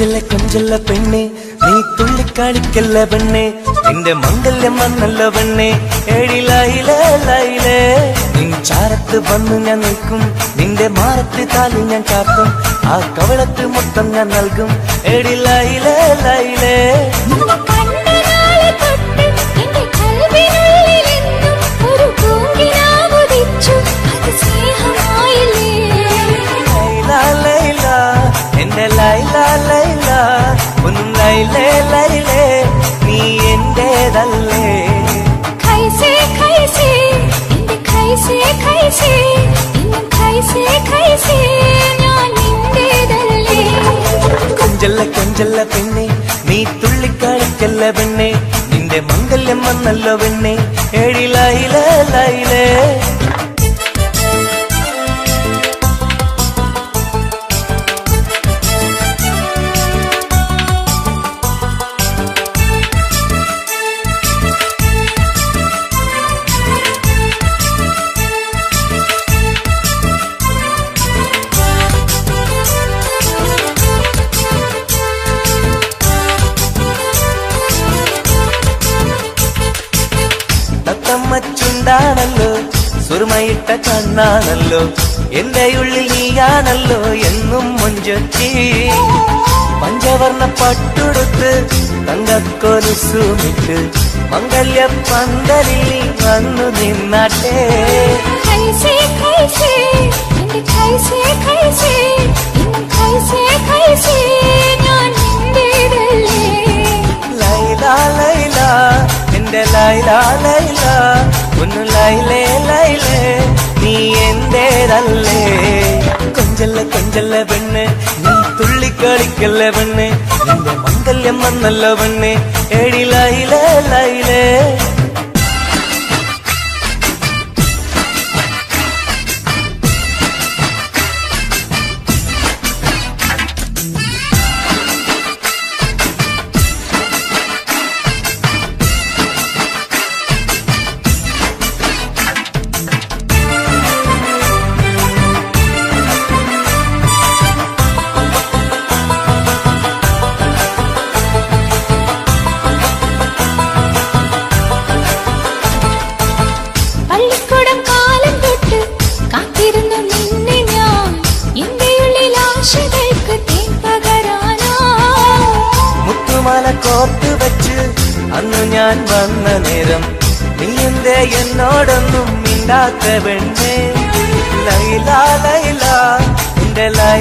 കൊഞ്ചല്ല പെണ്ണെ നീ തുള്ളിക്കാണിക്കല്ല പെണ്ണെ നിന്റെ മംഗല്യം വന്നല്ല പെണ്ണെ ഏഴിലായിലേ ലൈലേ നിൻ ചാരത്ത് വന്നു ഞാൻ നിൽക്കും നിന്റെ മാറത്ത് താലി ഞാൻ ചാർത്തും ആ കവളത്ത് മൊത്തം ഞാൻ നൽകും ഏഴിലായിലേ ലൈലേ ലൈലാ ലൈലാ ഒന്നും ലൈലേ ലൈലേ നീ എന്റേതല്ലേ ഖൈസേ ഖൈസേ എന്റെ ഖൈസേ ഖൈസേ ഇന്നും ഖൈസേ ഖൈസേ ഞാൻ നിന്റേതല്ലേ കൊഞ്ചല്ല പെണ്ണെ നീ തുള്ളിക്കാണിക്കല്ല പെണ്ണെ നിന്റെ മംഗല്യം വന്നല്ലോ പെണ്ണെ ഏഴിലായിലേ ലൈലേ ാണല്ലോ സുറുമയിട്ട കണ്ണാണല്ലോ എന്റെ ഉള്ളിൽ നീയാണല്ലോ എന്നും മുഞ്ചൊച്ചി പഞ്ചവർണ്ണ പട്ടുടുത്ത് തങ്കക്കൊലുസുമിട്ട് മംഗല്യ പന്തലിൽ വന്നു നിന്നാട്ടെ ഖൈസേ ഖൈസേ എന്റെ ഖൈസേ ഖൈസേ ഇന്നും ഖൈസേ ഖൈസേ ഞാൻ നിന്റേതല്ലേ ലൈലാ ലൈലാ എന്റെ ലൈലാ ലൈലാ ഒന്ന് ലൈലേ ലൈലേ നീ എന്റേതല്ലേ കൊഞ്ചല്ല പെണ്ണ് നീ തുള്ളിക്കളിക്കല്ല പെണ്ണ് നിന്റെ മംഗല്യം വന്നല്ലോ പെണ്ണ് ഏഴിലായിലേ ലൈലേ മാല കോർത്ത് വെച്ച് അന്ന് ഞാൻ വന്ന നേരം നീ എന്തേ എന്നോടൊന്നും മിണ്ടാത്ത പെണ്ണേ ലൈലാ ലൈലാ എന്റെ ലൈ